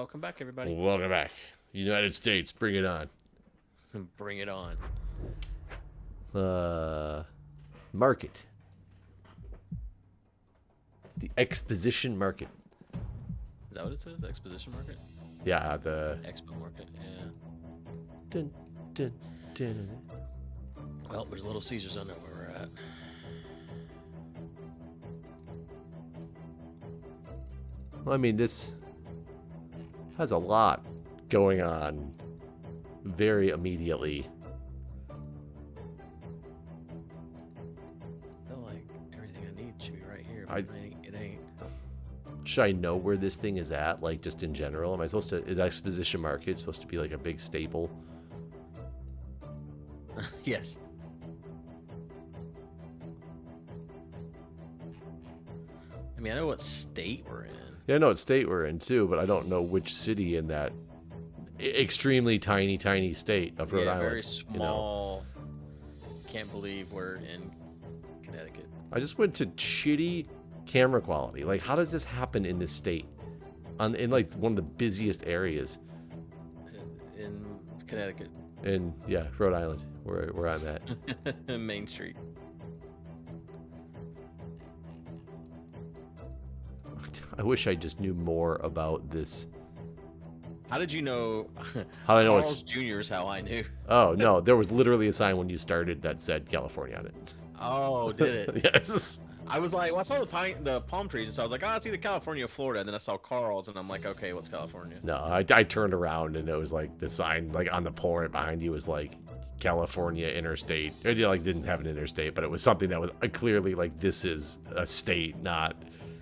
Welcome back, everybody. Welcome back. United States, bring it on. Bring it on. Market. The exposition market. Is that what it says? Exposition market? Yeah, the... Expo market, yeah. Dun, dun, dun. Well, there's Little Caesars. I know where we're at. Well, I mean, this has a lot going on very immediately. I feel like everything I need should be right here, but it ain't. Should I know where this thing is at, like, just in general? Am I supposed to... Is exposition market supposed to be, like, a big staple? Yes. I mean, I know what state we're in. Yeah, I know what state we're in, too, but I don't know which city in that extremely tiny state of Rhode Island. Very small. Can't believe we're in Connecticut. I just went to shitty camera quality. Like, how does this happen in this state? In, like, one of the busiest areas. In Connecticut. In, yeah, Rhode Island, where I'm at. Main Street. I wish I just knew more about this. How did you know? How did I know Carl's Jr. is how I knew. Oh, no. There was literally a sign when you started that said California on it. Oh, did it? Yes. I was like, well, I saw the palm trees, and so I was like, oh, it's either California or Florida. And then I saw Carl's, and I'm like, okay, what's California? No, I turned around, and it was like the sign, like on the pole right behind you was like California interstate. It like didn't have an interstate, but it was something that was clearly like, this is a state, not...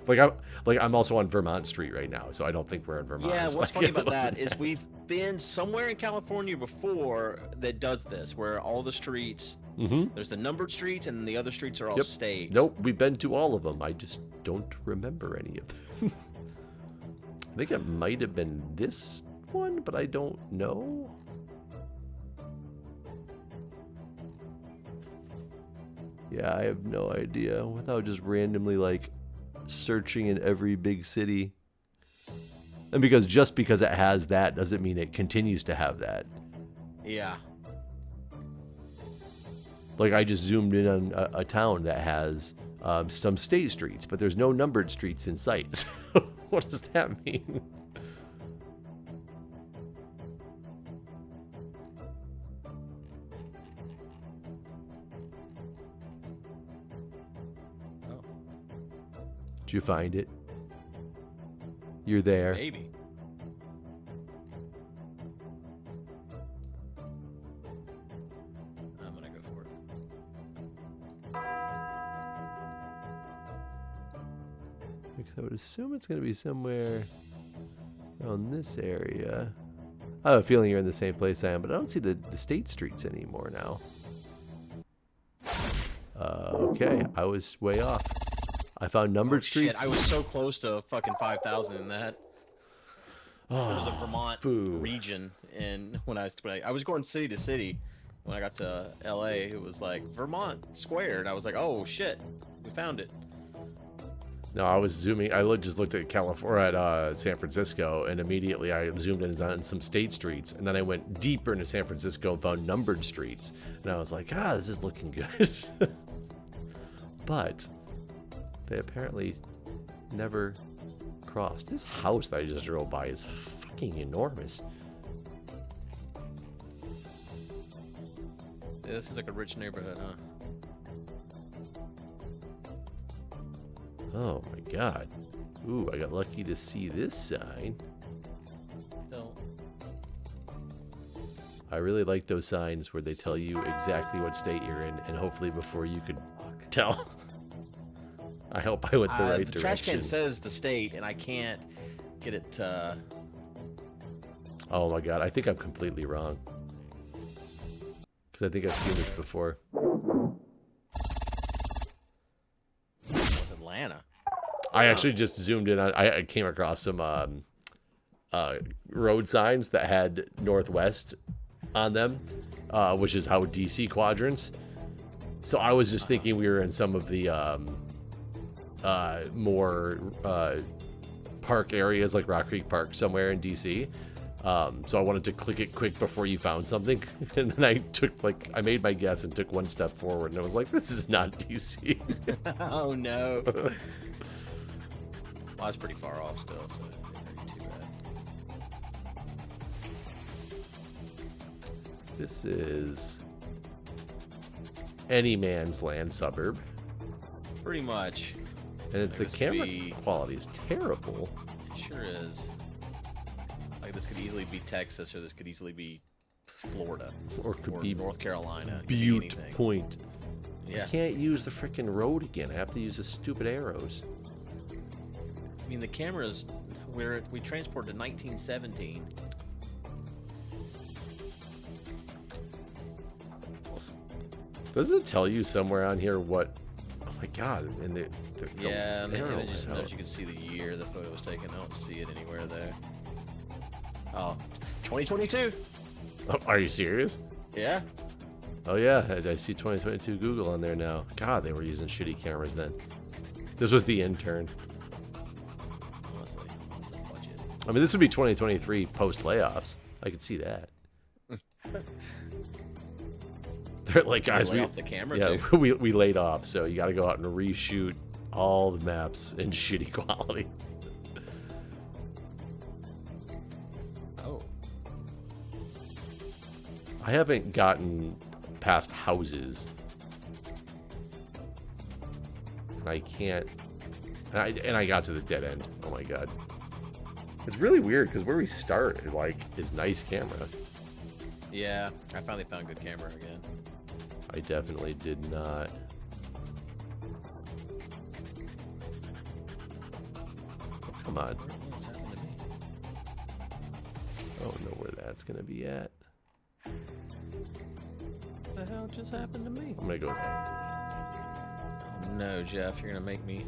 I'm also on Vermont Street right now, so I don't think we're in Vermont. Yeah, It's what's like, funny about that is we've been somewhere in California before that does this, where all the streets, there's the numbered streets, and the other streets are all state. Nope, we've been to all of them. I just don't remember any of them. I think it might have been this one, but I don't know. Yeah, I have no idea. Without just randomly, like, searching in every big city. And just because it has that doesn't mean it continues to have that. Yeah. Like, I just zoomed in on a town that has some state streets, but there's no numbered streets in sight. So what does that mean? Did you find it? You're there. Maybe. I'm gonna go for it. Because I would assume it's going to be somewhere around this area. I have a feeling you're in the same place I am, but I don't see the state streets anymore now. Okay, I was way off. I found numbered streets. Shit, I was so close to fucking 5,000 in that. Oh, There was a Vermont region, and when I was going city to city, when I got to LA, it was like Vermont Square, and I was like, oh shit, we found it. No, I was zooming. Just looked at California, at San Francisco, and immediately I zoomed in on some state streets, and then I went deeper into San Francisco and found numbered streets, and I was like, this is looking good. But they apparently never crossed. This house that I just drove by is fucking enormous. Yeah, this is like a rich neighborhood, huh? Oh my god. Ooh, I got lucky to see this sign. No. I really like those signs where they tell you exactly what state you're in, and hopefully before you could tell. I hope I went the right the direction. trash can says the state, and I can't get it to... Oh my god, I think I'm completely wrong. Because I think I've seen this before. It's Atlanta. I actually just zoomed in on... I came across some road signs that had Northwest on them, which is how DC quadrants. So I was just thinking we were in some of the more park areas like Rock Creek Park somewhere in DC. So I wanted to click it quick before you found something, and then I made my guess and took one step forward, and I was like, this is not DC. Oh no. Well, that's pretty far off still, so it ain't too bad. This is any man's land suburb. Pretty much. And it's, the camera quality is terrible. It sure is. Like, this could easily be Texas, or this could easily be Florida. Or could be North Carolina. Butte Point. Yeah. I can't use the freaking road again. I have to use the stupid arrows. I mean, the cameras, we transported to 1917. Doesn't it tell you somewhere on here what... Oh my god. And yeah, and the arrow images, went out. you can see the year the photo was taken. I don't see it anywhere there. Oh, 2022. Oh, are you serious? Yeah. Oh yeah, I see 2022 Google on there now. God, they were using shitty cameras then. This was the intern. Honestly, it's a budget. I mean, this would be 2023 post layoffs. I could see that. They're like, guys, lay off the camera yeah, too. we laid off, so you got to go out and reshoot all the maps in shitty quality. Oh. I haven't gotten past houses. And I can't... And I got to the dead end. Oh my god. It's really weird, because where we start, like, is nice camera. Yeah, I finally found good camera again. I definitely did not. Oh, come on. What's happened to me? I don't know where that's going to be at. What the hell just happened to me? I'm going to go... Oh, no, Jeff, you're gonna make me...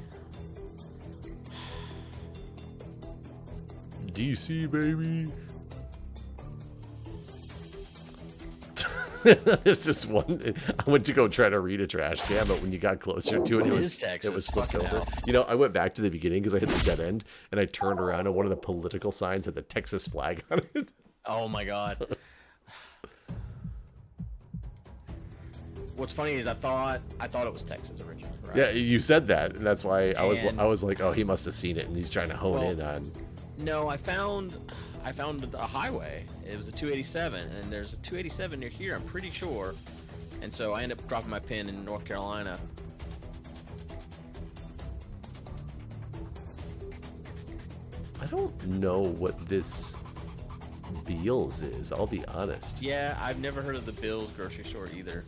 DC, baby. There's just one. I went to go try to read a trash can, but when you got closer to it, it was flipped over. You know, I went back to the beginning because I hit the dead end, and I turned around, and one of the political signs had the Texas flag on it. Oh my god. What's funny is I thought it was Texas originally, right? Yeah, you said that, and that's why I was like, oh, he must have seen it, and he's trying to hone in on. No, I found a highway. It was a 287, and there's a 287 near here, I'm pretty sure. And so I ended up dropping my pin in North Carolina. I don't know what this Beals is, I'll be honest. Yeah, I've never heard of the Bill's grocery store either.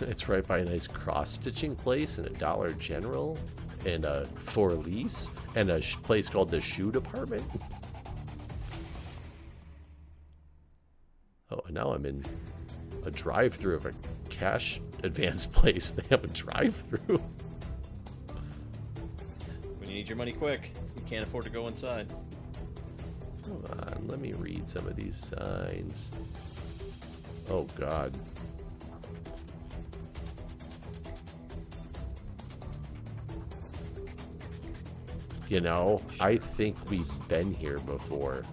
It's right by a nice cross-stitching place and a Dollar General and a For Lease and a place called the Shoe Department. Oh, and now I'm in a drive-through of a cash advance place. They have a drive-through. When you need your money quick, you can't afford to go inside. Come on, let me read some of these signs. Oh, God. You know, I think we've been here before.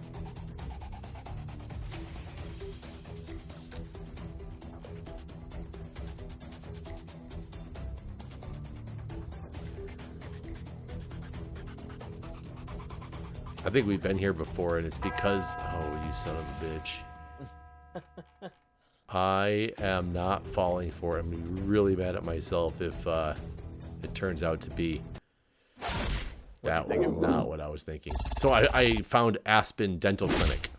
I think we've been here before, and it's because... Oh, you son of a bitch. I am not falling for it. I'm going to be really mad at myself if it turns out to be... That was not what I was thinking. So I found Aspen Dental Clinic.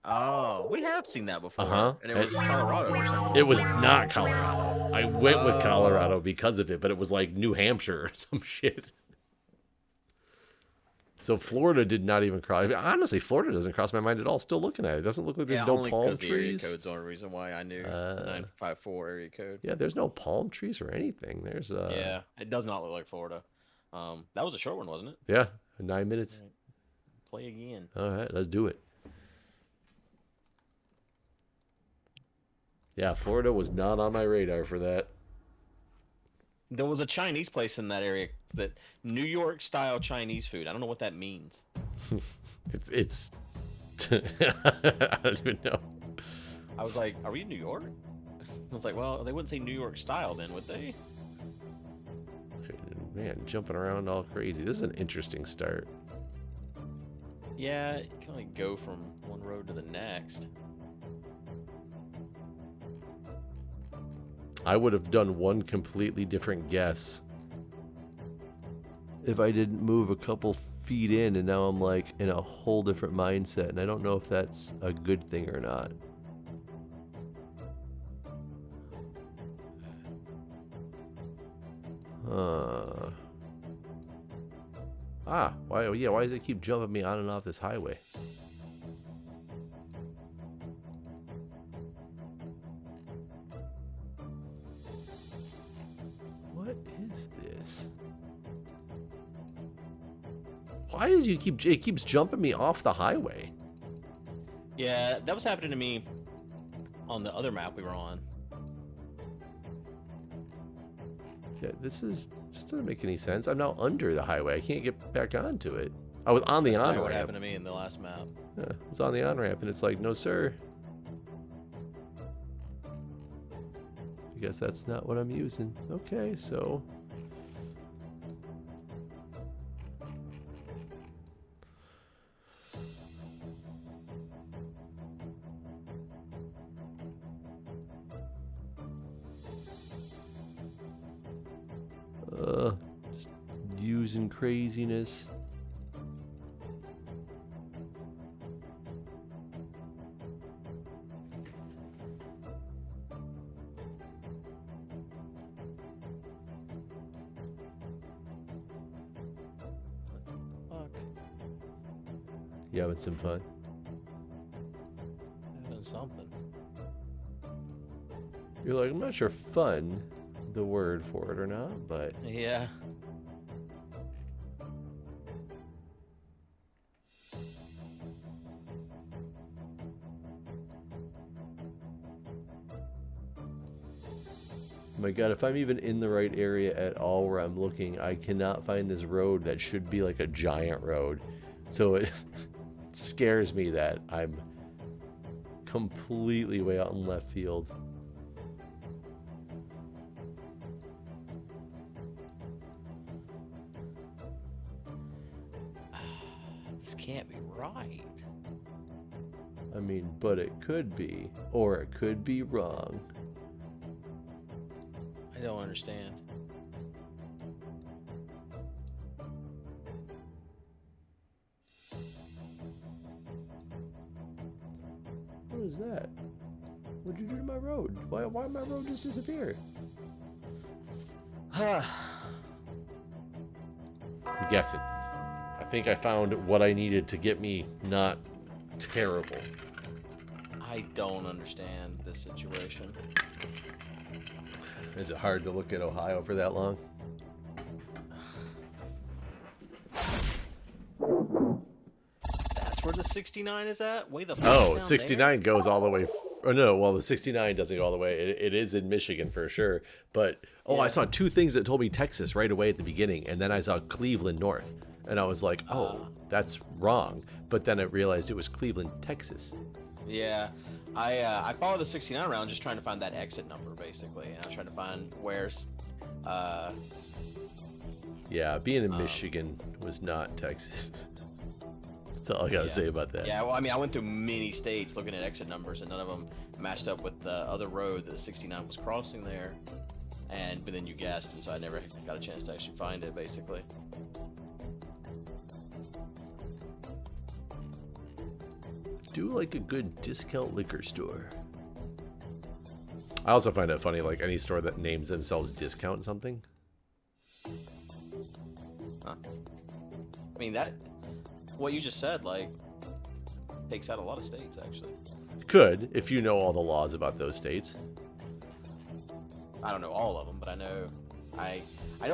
Oh, we have seen that before. Uh-huh. And it was Colorado or something. It was not Colorado. I went with Colorado because of it, but it was like New Hampshire or some shit. So Florida did not even cross. Honestly, Florida doesn't cross my mind at all. Still looking at it. It doesn't look like there's no palm trees. The area code's the only reason why I knew 954 area code. Yeah, there's no palm trees or anything. There's Yeah, it does not look like Florida. That was a short one, wasn't it? Yeah, 9 minutes. Right. Play again. All right, let's do it. Yeah, Florida was not on my radar for that. There was a Chinese place in that area that New York style Chinese food. I don't know what that means. It's I don't even know. I was like, "Are we in New York?" I was like, "Well, they wouldn't say New York style then, would they?" Man, jumping around all crazy. This is an interesting start. Yeah, you can only go from one road to the next. I would have done one completely different guess if I didn't move a couple feet in, and now I'm like in a whole different mindset, and I don't know if that's a good thing or not. Why does it keep jumping me on and off this highway? What is this? Why does it keeps jumping me off the highway? Yeah, that was happening to me on the other map we were on. Yeah, this doesn't make any sense. I'm now under the highway. I can't get back onto it. I was on the on-ramp. What happened to me in the last map? Yeah, I was on the on-ramp, and it's like, no, sir. I guess that's not what I'm using. Okay, so... just using craziness. Fuck. You having some fun? Having something. You're like, I'm not sure fun, the word for it or not, but... Yeah. My god, if I'm even in the right area at all where I'm looking, I cannot find this road that should be like a giant road. So it scares me that I'm completely way out in left field. This can't be right. I mean, but it could be, or it could be wrong. I don't understand. What is that? What'd you do to my road? Why did my road just disappear? I'm guessing. I think I found what I needed to get me not terrible. I don't understand this situation. Is it hard to look at Ohio for that long? That's where the 69 is at? Way the fuck Oh, down 69 goes all the way. Oh, no, well, the 69 doesn't go all the way. It is in Michigan for sure. But, I Yeah. saw two things that told me Texas right away at the beginning. And then I saw Cleveland North. And I was like, oh, that's wrong. But then I realized it was Cleveland, Texas. Yeah, I followed the 69 around just trying to find that exit number, basically. And I was trying to find where's, Yeah, being in Michigan was not Texas. That's all I got to say about that. Yeah, well, I mean, I went through many states looking at exit numbers, and none of them matched up with the other road that the 69 was crossing there. But then you guessed, and so I never got a chance to actually find it, basically. Do like a good discount liquor store. I also find it funny, like any store that names themselves discount something. Huh. I mean, what you just said, like, takes out a lot of states, actually. Could, if you know all the laws about those states. I don't know all of them, but I know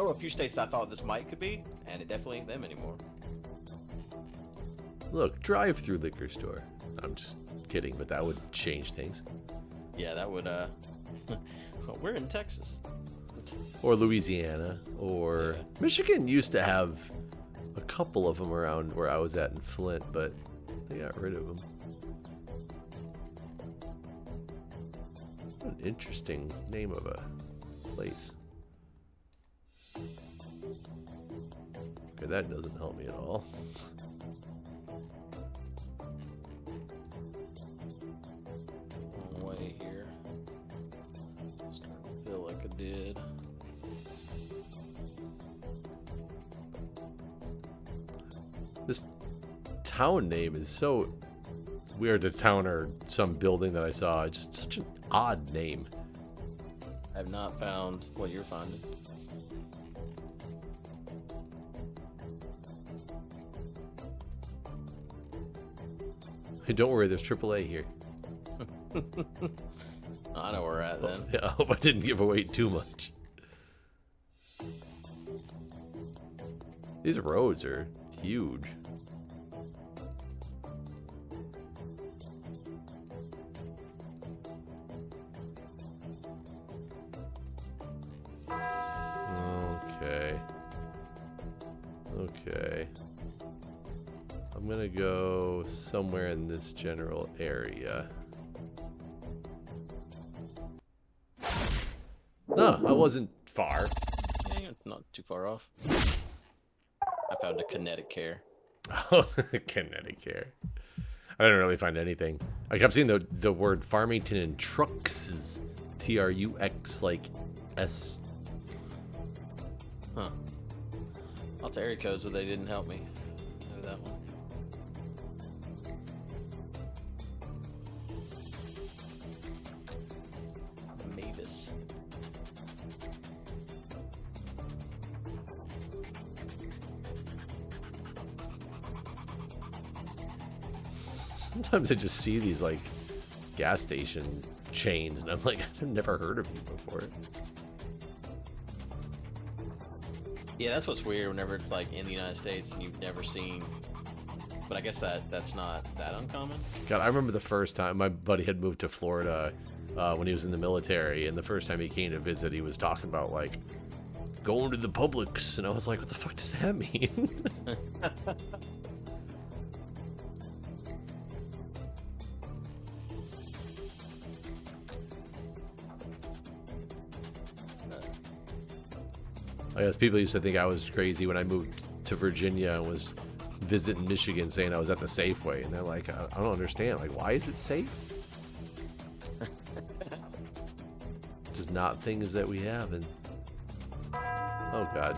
a few states I thought this could be, and it definitely ain't them anymore. Look, drive-through liquor store. I'm just kidding, but that would change things. Yeah, that would, we're in Texas. Or Louisiana, or Yeah. Michigan used to have a couple of them around where I was at in Flint, but they got rid of them. What an interesting name of a place. Okay, that doesn't help me at all. Long way here. Starting to feel like I did. This town name is so weird. The town or some building that I saw, just such an odd name. I have not found what you're finding. Hey, don't worry, there's AAA here. I know where we're at then. I hope I didn't give away too much. These roads are huge. Okay. Okay. I'm gonna go somewhere in this general area. No, I wasn't far. Yeah, you're not too far off. I found a kinetic care. Oh, kinetic care. I didn't really find anything. I kept seeing the word Farmington and trucks, Trux, like S. Huh. Lots of area codes, but they didn't help me. Know that one. Mavis. Sometimes I just see these like gas station chains, and I'm like, I've never heard of you before. Yeah, that's what's weird whenever it's like in the United States and you've never seen. But I guess that's not that uncommon. God, I remember the first time my buddy had moved to Florida when he was in the military, and the first time he came to visit, he was talking about like going to the Publix, and I was like, what the fuck does that mean? I guess people used to think I was crazy when I moved to Virginia and was visiting Michigan, saying I was at the Safeway, and they're like, I don't understand. Like, why is it safe? Just not things that we have. And oh god.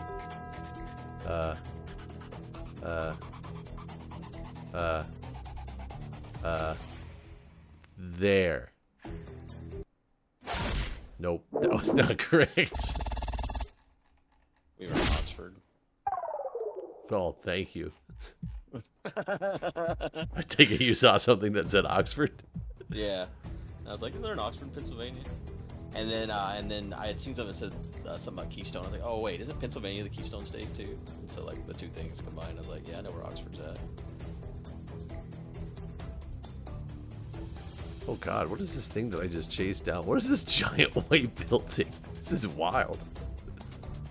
There. Nope, that was not correct. We were in Oxford. Oh, thank you. I take it you saw something that said Oxford. Yeah. I was like, is there an Oxford, Pennsylvania? And then I had seen something that said something about Keystone. I was like, oh wait, isn't Pennsylvania the Keystone State too? And so like the two things combined, I was like, yeah, I know where Oxford's at. Oh god, what is this thing that I just chased down? What is this giant white building? This is wild.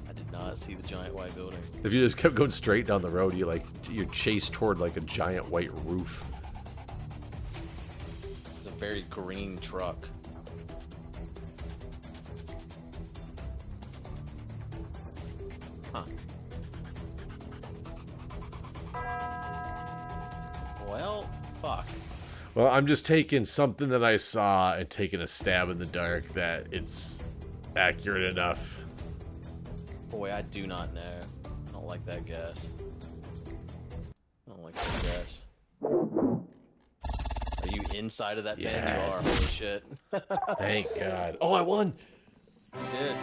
I did not see the giant white building. If you just kept going straight down the road, you're chased toward like a giant white roof. It's a very green truck. Huh. Well, fuck. Well, I'm just taking something that I saw and taking a stab in the dark that it's accurate enough. Boy, I do not know. I don't like that guess. I don't like that guess. Are you inside of that pen? You are. Yes. Holy shit. Thank God. Oh, I won. You did.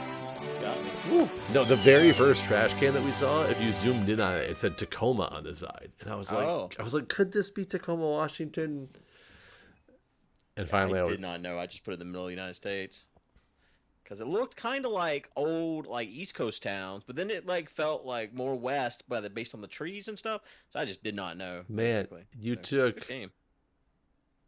Got me. Woo. No, the very first trash can that we saw, if you zoomed in on it, it said Tacoma on the side, and I was like, could this be Tacoma, Washington? And finally, I did not know. I just put it in the middle of the United States. Because it looked kind of like old, like East Coast towns, but then it like felt like more west based on the trees and stuff. So I just did not know. Man, basically. you So, took good game.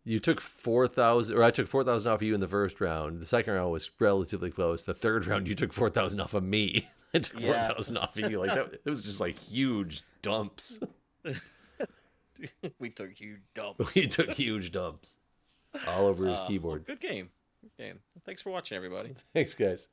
You took 4,000, or I took 4,000 off of you in the first round. The second round was relatively close. The third round, you took 4,000 off of me. I took 4,000 off of you. Like that, it was just like huge dumps. We took huge dumps. We took huge dumps all over his keyboard. Well, good game. Good game. Thanks for watching, everybody. Thanks, guys.